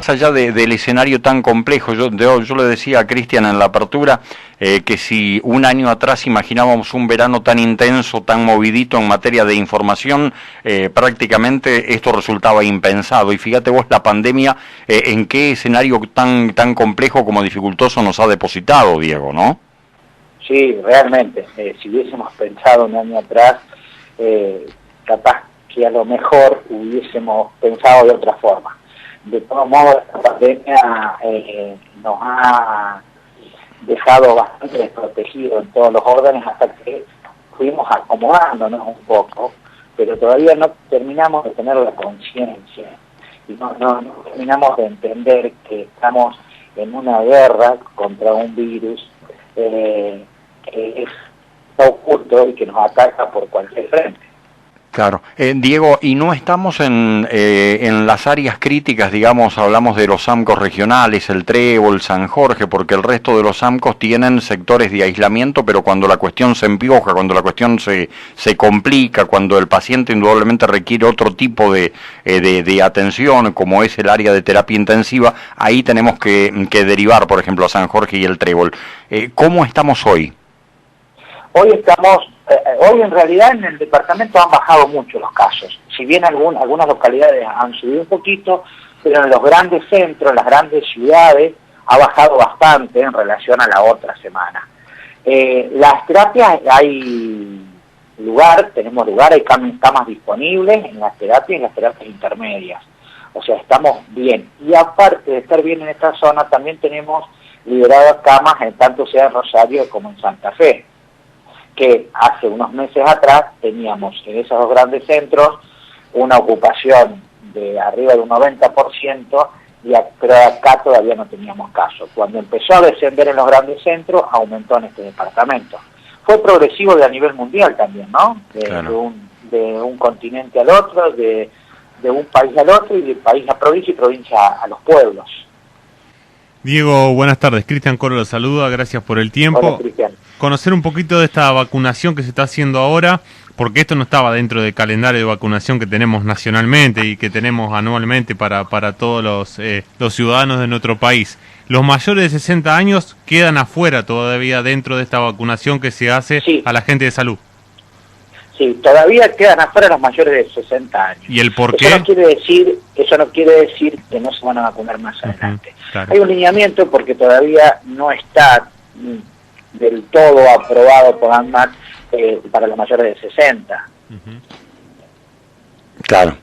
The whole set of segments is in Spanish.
Más allá del escenario tan complejo, yo le decía a Cristian en la apertura que si un año atrás imaginábamos un verano tan intenso, tan movidito en materia de información, prácticamente esto resultaba impensado. Y fíjate vos la pandemia, en qué escenario tan complejo como dificultoso nos ha depositado, Diego, ¿no? Sí, realmente. Si hubiésemos pensado un año atrás, capaz que a lo mejor hubiésemos pensado de otra forma. De todos modos, esta pandemia nos ha dejado bastante desprotegidos en todos los órdenes hasta que fuimos acomodándonos un poco, pero todavía no terminamos de tener la conciencia y no terminamos de entender que estamos en una guerra contra un virus que está oculto y que nos ataca por cualquier frente. Claro. Diego, ¿y no estamos en las áreas críticas, digamos, hablamos de los AMCOs regionales, el Trébol, San Jorge, porque el resto de los AMCOs tienen sectores de aislamiento, pero cuando la cuestión se empioja, cuando la cuestión se complica, cuando el paciente indudablemente requiere otro tipo de atención, como es el área de terapia intensiva, ahí tenemos que derivar, por ejemplo, a San Jorge y el Trébol. ¿Cómo estamos hoy? Hoy en realidad en el departamento han bajado mucho los casos, si bien algunas localidades han subido un poquito, pero en los grandes centros, las grandes ciudades, ha bajado bastante en relación a la otra semana. Las terapias, tenemos lugar, hay camas disponibles en las terapias y en las terapias intermedias, o sea, estamos bien. Y aparte de estar bien en esta zona, también tenemos liberadas camas, tanto sea en Rosario como en Santa Fe, que hace unos meses atrás teníamos en esos dos grandes centros una ocupación de arriba de un 90%, pero acá todavía no teníamos caso. Cuando empezó a descender en los grandes centros, aumentó en este departamento. Fue progresivo a nivel mundial también, ¿no? Claro. De un continente al otro, de un país al otro, y de país a provincia y provincia a los pueblos. Diego, buenas tardes. Cristian Coro lo saluda, gracias por el tiempo. Hola, Cristian. Conocer un poquito de esta vacunación que se está haciendo ahora, porque esto no estaba dentro del calendario de vacunación que tenemos nacionalmente y que tenemos anualmente para todos los ciudadanos de nuestro país. Los mayores de 60 años quedan afuera todavía dentro de esta vacunación que se hace a la gente de salud. Sí, todavía quedan afuera los mayores de 60 años. ¿Y el por qué? Eso no quiere decir que no se van a vacunar más adelante. Claro. Hay un lineamiento porque todavía no está del todo aprobado por ANMAT para los mayores de 60. Claro.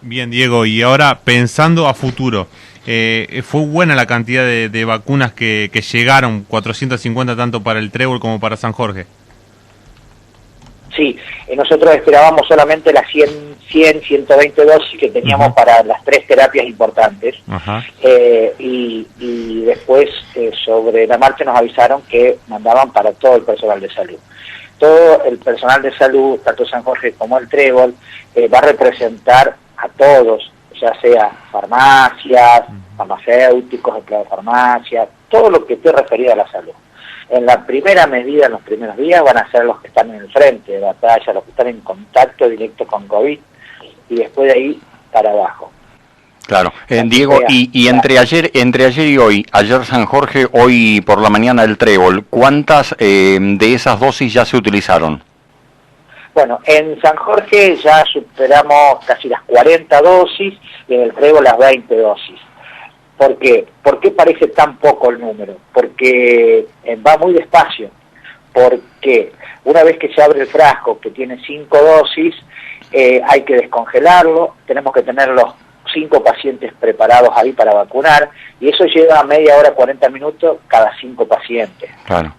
Bien, Diego, y ahora pensando a futuro, fue buena la cantidad de vacunas que llegaron, 450 tanto para el Trébol como para San Jorge. Sí, nosotros esperábamos solamente las 120 dosis que teníamos para las 3 terapias importantes. Y después sobre la marcha nos avisaron que mandaban para todo el personal de salud. Todo el personal de salud, tanto San Jorge como el Trébol, va a representar a todos, ya sea farmacias, farmacéuticos, empleados de farmacia, todo lo que esté referido a la salud. En la primera medida, en los primeros días, van a ser los que están en el frente de batalla, los que están en contacto directo con COVID, y después de ahí para abajo. Claro. Diego, y entre ayer y hoy, ayer San Jorge, hoy por la mañana el Trébol, ¿cuántas de esas dosis ya se utilizaron? Bueno, en San Jorge ya superamos casi las 40 dosis y en el Trébol las 20 dosis. ¿Por qué? ¿Por qué parece tan poco el número? Porque va muy despacio. Porque una vez que se abre el frasco, que tiene 5 dosis, hay que descongelarlo, tenemos que tener los 5 pacientes preparados ahí para vacunar, y eso lleva media hora, 40 minutos cada 5 pacientes. Claro.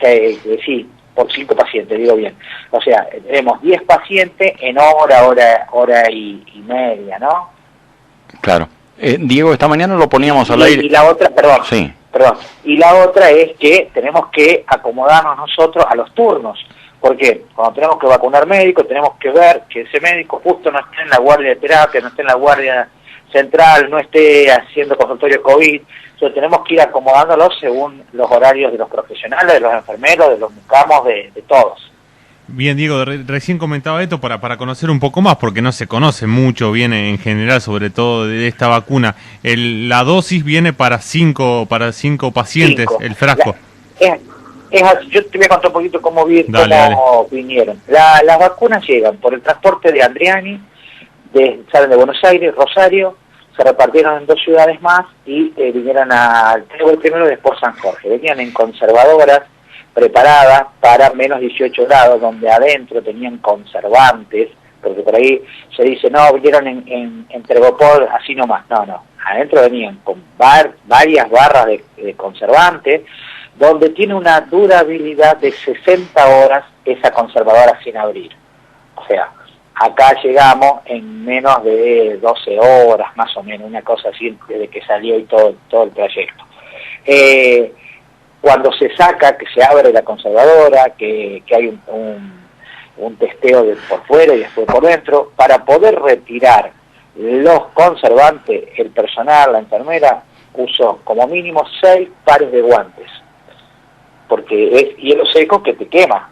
Sí, por 5 pacientes, digo bien. O sea, tenemos 10 pacientes en hora y media, ¿no? Claro. Diego, esta mañana lo poníamos al aire. Y la otra, perdón. Sí. Y la otra es que tenemos que acomodarnos nosotros a los turnos. Porque cuando tenemos que vacunar médicos, tenemos que ver que ese médico justo no esté en la guardia de terapia, no esté en la guardia central, no esté haciendo consultorio COVID. Entonces tenemos que ir acomodándolos según los horarios de los profesionales, de los enfermeros, de los mucamos, de todos. Bien, Diego, recién comentaba esto para conocer un poco más, porque no se conoce mucho bien en general, sobre todo de esta vacuna. La dosis viene para cinco pacientes, el frasco. Yo te voy a contar un poquito cómo vinieron. Las vacunas llegan por el transporte de Andriani, salen de Buenos Aires, Rosario, se repartieron en 2 ciudades más y vinieron al Trébol primero y después San Jorge. Venían en conservadoras preparadas para menos 18 grados, donde adentro tenían conservantes, porque por ahí se dice, no, vinieron en Trevopol así nomás. No, adentro venían con varias barras de conservantes, donde tiene una durabilidad de 60 horas esa conservadora sin abrir. O sea, acá llegamos en menos de 12 horas, más o menos, una cosa así, desde que salió y todo el trayecto. Cuando se saca, que se abre la conservadora, que hay un testeo por fuera y después por dentro, para poder retirar los conservantes, el personal, la enfermera, usó como mínimo 6 pares de guantes, porque es hielo seco que te quema.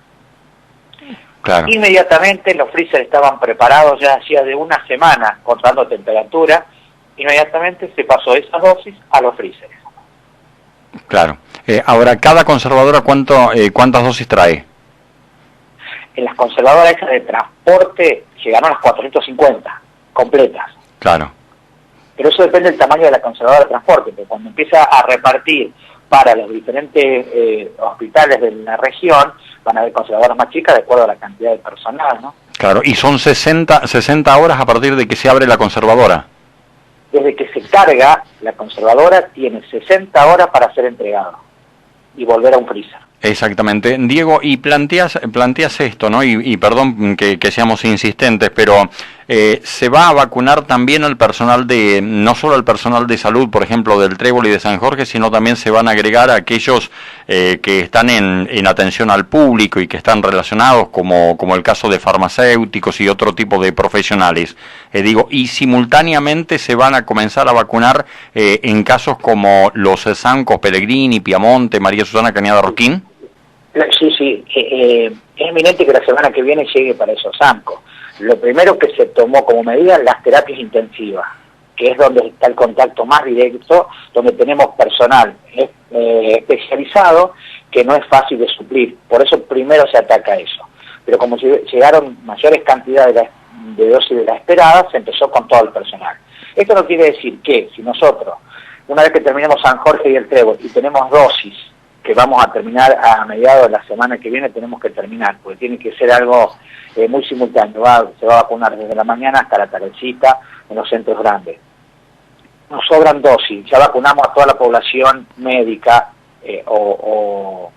Claro. Inmediatamente los freezers estaban preparados ya hacía de una semana, controlando temperatura, inmediatamente se pasó esas dosis a los freezers. Claro. Ahora, ¿cada conservadora cuántas dosis trae? En las conservadoras esas de transporte llegaron a las 450, completas. Claro. Pero eso depende del tamaño de la conservadora de transporte, porque cuando empieza a repartir para los diferentes hospitales de la región, van a haber conservadoras más chicas de acuerdo a la cantidad de personal, ¿no? Claro, y son 60 horas a partir de que se abre la conservadora. Desde que se carga, la conservadora tiene 60 horas para ser entregado y volver a un freezer. Exactamente. Diego, y planteas esto, ¿no? Y perdón que seamos insistentes, pero se va a vacunar también al personal no solo al personal de salud, por ejemplo, del Trébol y de San Jorge, sino también se van a agregar a aquellos que están en atención al público y que están relacionados, como el caso de farmacéuticos y otro tipo de profesionales. Y simultáneamente se van a comenzar a vacunar en casos como los Sancos, Pellegrini, Piamonte, María Susana Cañada Roquín. Sí, es eminente que la semana que viene llegue para esos Sancos. Lo primero que se tomó como medida, las terapias intensivas, que es donde está el contacto más directo, donde tenemos personal especializado, que no es fácil de suplir. Por eso primero se ataca eso. Pero como llegaron mayores cantidades de dosis de la esperada, se empezó con todo el personal. Esto no quiere decir que si nosotros, una vez que terminemos San Jorge y el Trébol, y tenemos dosis, que vamos a terminar a mediados de la semana que viene, tenemos que terminar, porque tiene que ser algo muy simultáneo. Se va a vacunar desde la mañana hasta la tardecita en los centros grandes. Nos sobran dosis, ya vacunamos a toda la población médica o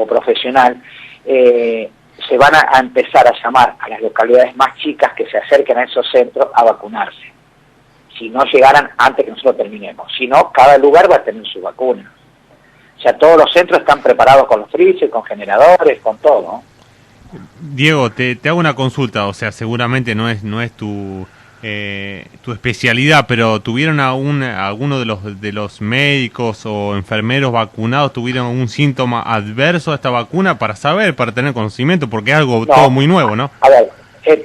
profesional. Se van a empezar a llamar a las localidades más chicas que se acerquen a esos centros a vacunarse. Si no llegaran antes que nosotros terminemos. Si no, cada lugar va a tener su vacuna. O sea, todos los centros están preparados con los freezers, con generadores, con todo, ¿no? Diego, te hago una consulta, o sea, seguramente no es tu especialidad, pero ¿tuvieron alguno de los médicos o enfermeros vacunados tuvieron algún síntoma adverso a esta vacuna para tener conocimiento? Porque es algo todo muy nuevo, ¿no? A ver,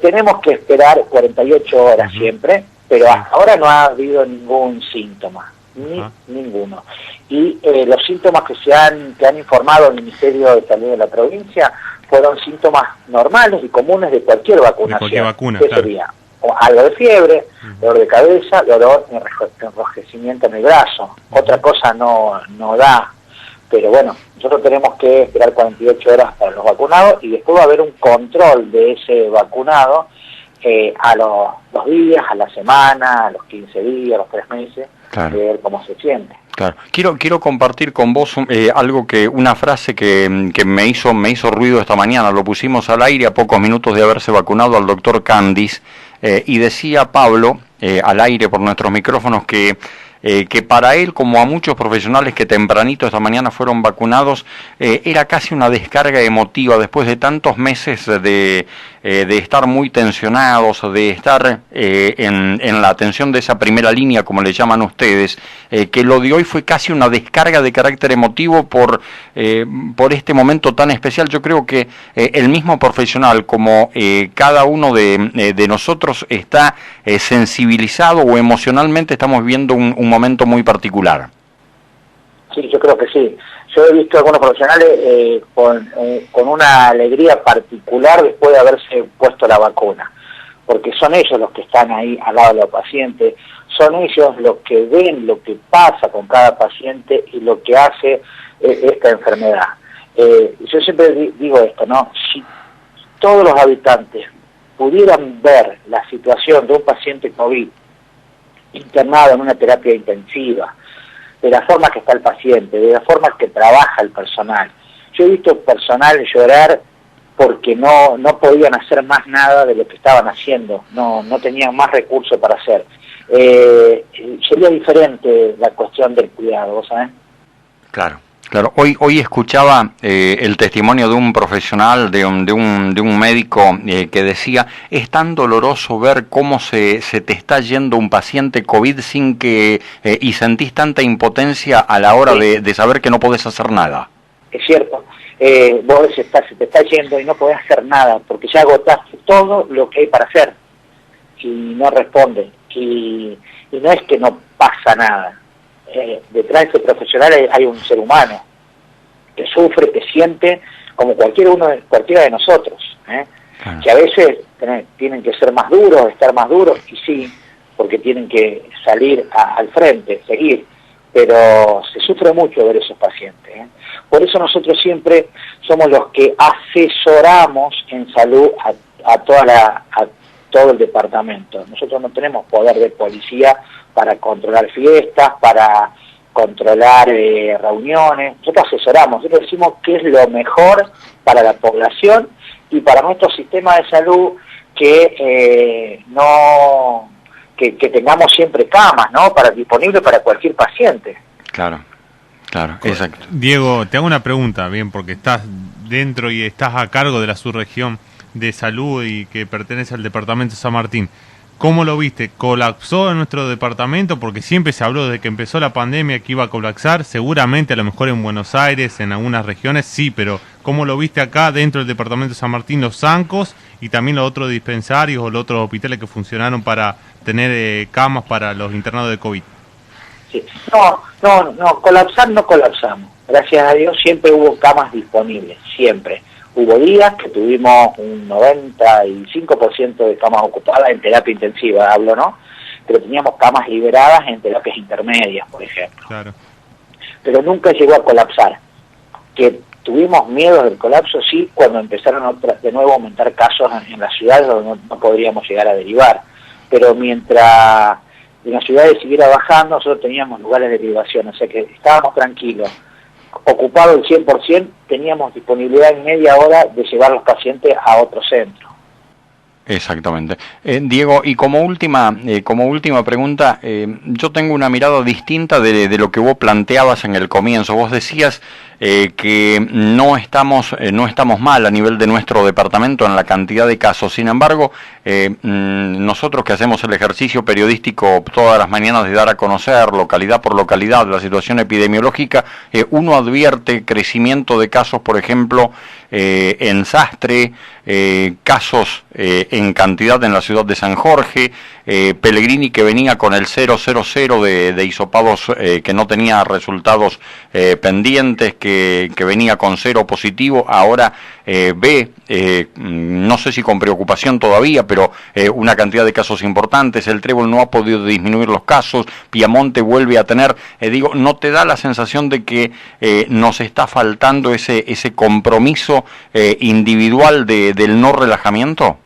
tenemos que esperar 48 horas siempre, pero hasta ahora no ha habido ningún síntoma. Ninguno. Y los síntomas que han informado el Ministerio de Salud de la provincia fueron síntomas normales y comunes de cualquier vacunación. De cualquier vacuna, ¿Qué sería? O algo de fiebre, dolor de cabeza, dolor, enrojecimiento en el brazo. Otra cosa no da. Pero bueno, nosotros tenemos que esperar 48 horas para los vacunados y después va a haber un control de ese vacunado a los 2 días, a la semana, a los 15 días, a los 3 meses. Claro. De ver cómo se siente. Claro. Quiero compartir con vos una frase que me hizo ruido esta mañana. Lo pusimos al aire a pocos minutos de haberse vacunado al doctor Candis y decía Pablo al aire por nuestros micrófonos que para él, como a muchos profesionales que tempranito esta mañana fueron vacunados, era casi una descarga emotiva después de tantos meses de estar muy tensionados, de estar en la atención de esa primera línea, como le llaman ustedes, que lo de hoy fue casi una descarga de carácter emotivo por este momento tan especial. Yo creo que el mismo profesional, como cada uno de nosotros, está sensibilizado o emocionalmente estamos viviendo un momento muy particular. Sí, yo creo que sí. Yo he visto algunos profesionales con una alegría particular después de haberse puesto la vacuna, porque son ellos los que están ahí al lado de los pacientes, son ellos los que ven lo que pasa con cada paciente y lo que hace esta enfermedad. Yo siempre digo esto, ¿no? Si todos los habitantes pudieran ver la situación de un paciente COVID internado en una terapia intensiva, de la forma que está el paciente, de la forma que trabaja el personal. Yo he visto personal llorar porque no podían hacer más nada de lo que estaban haciendo, no tenían más recursos para hacer. Sería diferente la cuestión del cuidado, ¿vos sabés? Claro. Claro, hoy escuchaba el testimonio de un profesional, de un médico que decía, es tan doloroso ver cómo se te está yendo un paciente COVID sin que y sentís tanta impotencia a la hora de saber que no podés hacer nada. Es cierto, vos se te está yendo y no podés hacer nada porque ya agotaste todo lo que hay para hacer y no responde y no es que no pasa nada. Detrás de ese profesional hay un ser humano que sufre, que siente como cualquiera de nosotros, que a veces tienen que ser más duros, estar más duros, y sí, porque tienen que salir al frente, seguir, pero se sufre mucho ver esos pacientes. Por eso nosotros siempre somos los que asesoramos en salud a todo el departamento. Nosotros no tenemos poder de policía para controlar fiestas, para controlar reuniones. Nosotros asesoramos, nosotros decimos qué es lo mejor para la población y para nuestro sistema de salud, que tengamos siempre camas, ¿no? Disponibles para cualquier paciente. Claro, exacto. Diego, te hago una pregunta, bien, porque estás dentro y estás a cargo de la subregión de salud y que pertenece al departamento de San Martín. ¿Cómo lo viste? ¿Colapsó en nuestro departamento? Porque siempre se habló desde que empezó la pandemia que iba a colapsar, seguramente a lo mejor en Buenos Aires, en algunas regiones, sí, pero ¿cómo lo viste acá dentro del departamento de San Martín, los zancos y también los otros dispensarios o los otros hospitales que funcionaron para tener camas para los internados de COVID? Sí. No, colapsar no colapsamos. Gracias a Dios siempre hubo camas disponibles, siempre. Hubo días que tuvimos un 95% de camas ocupadas en terapia intensiva, hablo, ¿no? Pero teníamos camas liberadas en terapias intermedias, por ejemplo. Claro. Pero nunca llegó a colapsar. Que tuvimos miedo del colapso, sí, cuando empezaron de nuevo a aumentar casos en las ciudades donde no podríamos llegar a derivar. Pero mientras en las ciudades siguiera bajando, nosotros teníamos lugares de derivación, o sea que estábamos tranquilos. Ocupado el 100%, teníamos disponibilidad en media hora de llevar los pacientes a otro centro. Exactamente. Diego, y como última pregunta, yo tengo una mirada distinta de lo que vos planteabas en el comienzo. Vos decías que no estamos mal a nivel de nuestro departamento en la cantidad de casos. Sin embargo, nosotros que hacemos el ejercicio periodístico todas las mañanas de dar a conocer localidad por localidad la situación epidemiológica, uno advierte crecimiento de casos, por ejemplo, en Sastre, casos en cantidad en la ciudad de San Jorge, Pellegrini que venía con el 000 de hisopados que no tenía resultados pendientes, que venía con 0 positivo, ahora ve, no sé si con preocupación todavía, pero una cantidad de casos importantes. El Trébol no ha podido disminuir los casos, Piamonte vuelve a tener, ¿no te da la sensación de que nos está faltando ese compromiso individual del no relajamiento?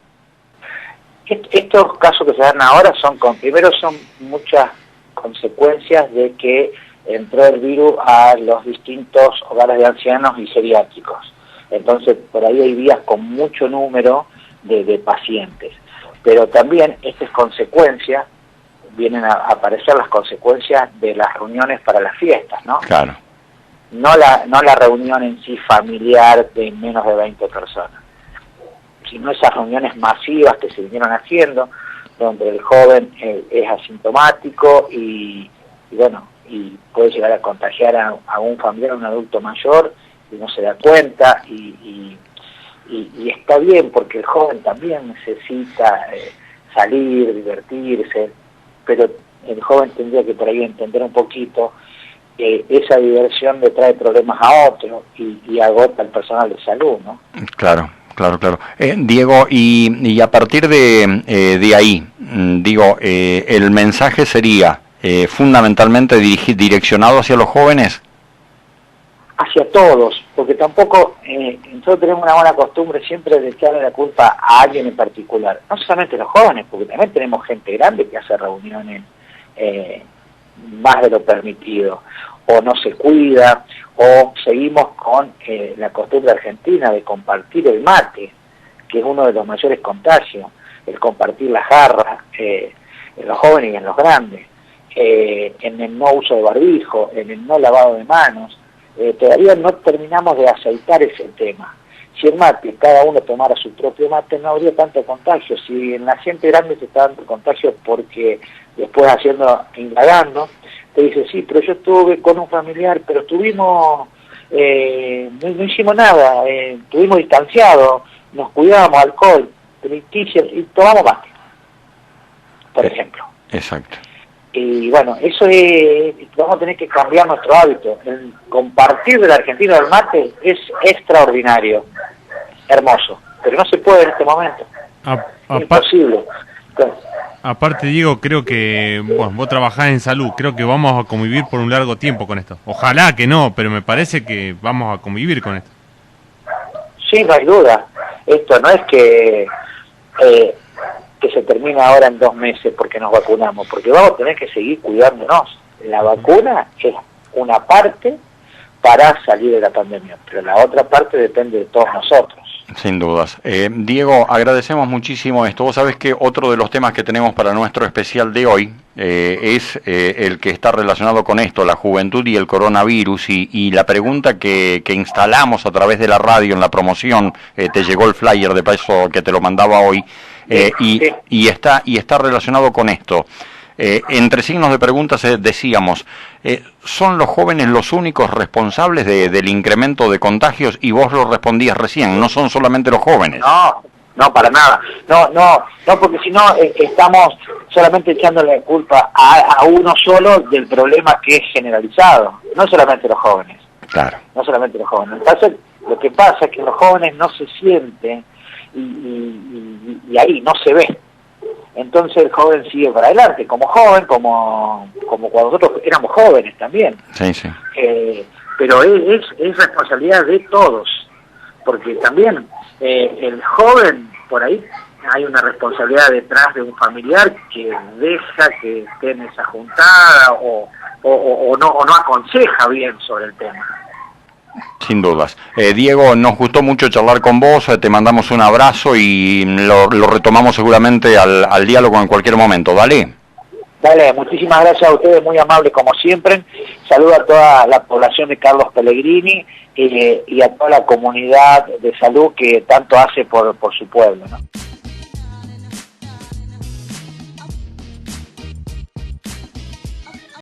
Estos casos que se dan ahora primero son muchas consecuencias de que entró el virus a los distintos hogares de ancianos y geriátricos. Entonces, por ahí hay días con mucho número de pacientes. Pero también estas consecuencias, vienen a aparecer las consecuencias de las reuniones para las fiestas, ¿no? Claro. No la reunión en sí familiar de menos de 20 personas. sino esas reuniones masivas que se vinieron haciendo, donde el joven es asintomático y bueno, y puede llegar a contagiar a un familiar, a un adulto mayor, y no se da cuenta, y está bien, porque el joven también necesita salir, divertirse, pero el joven tendría que por ahí entender un poquito que esa diversión le trae problemas a otros y agota al personal de salud, ¿no? Claro. Diego, y a partir de ahí, digo, el mensaje sería fundamentalmente direccionado hacia los jóvenes. Hacia todos, porque tampoco nosotros tenemos una buena costumbre siempre de echarle la culpa a alguien en particular, no solamente los jóvenes, porque también tenemos gente grande que hace reuniones más de lo permitido, o no se cuida, o seguimos con la costumbre argentina de compartir el mate, que es uno de los mayores contagios, el compartir la jarra, en los jóvenes y en los grandes, en el no uso de barbijo, en el no lavado de manos. Todavía no terminamos de aceitar ese tema. Si el mate, cada uno tomara su propio mate, no habría tanto contagio. Si en la gente grande se está dando contagio porque después indagando, te dice, sí, pero yo estuve con un familiar, pero estuvimos, no hicimos nada, estuvimos distanciados, nos cuidábamos, alcohol, y tomamos mate, por ejemplo. Exacto. Y bueno, eso es, vamos a tener que cambiar nuestro hábito. El compartir del argentino del mate es extraordinario, hermoso, pero no se puede en este momento. Es imposible. Aparte, Diego, creo que vos trabajás en salud, creo que vamos a convivir por un largo tiempo con esto. Ojalá que no, pero me parece que vamos a convivir con esto. Sí, no hay duda. Esto no es que se termina ahora en 2 meses porque nos vacunamos, porque vamos a tener que seguir cuidándonos. La vacuna es una parte para salir de la pandemia, pero la otra parte depende de todos nosotros. Sin dudas. Diego, agradecemos muchísimo esto. Vos sabés que otro de los temas que tenemos para nuestro especial de hoy es el que está relacionado con esto, la juventud y el coronavirus, y la pregunta que instalamos a través de la radio en la promoción, te llegó el flyer de paso que te lo mandaba hoy, y está relacionado con esto. Entre signos de preguntas decíamos, ¿son los jóvenes los únicos responsables del incremento de contagios? Y vos lo respondías recién, no son solamente los jóvenes. No, para nada. No, porque si no estamos solamente echándole la culpa a uno solo del problema que es generalizado, no solamente los jóvenes. Claro. No solamente los jóvenes. Lo que pasa es que los jóvenes no se sienten y ahí no se ve. Entonces el joven sigue para adelante, como joven, como cuando nosotros éramos jóvenes también. Sí. Pero es responsabilidad de todos, porque también el joven, por ahí hay una responsabilidad detrás de un familiar que deja que esté en esa juntada o no aconseja bien sobre el tema. Sin dudas. Diego, nos gustó mucho charlar con vos, te mandamos un abrazo y lo retomamos seguramente al diálogo en cualquier momento. Dale, muchísimas gracias a ustedes, muy amables como siempre. Saludo a toda la población de Carlos Pellegrini y a toda la comunidad de salud que tanto hace por su pueblo, ¿no?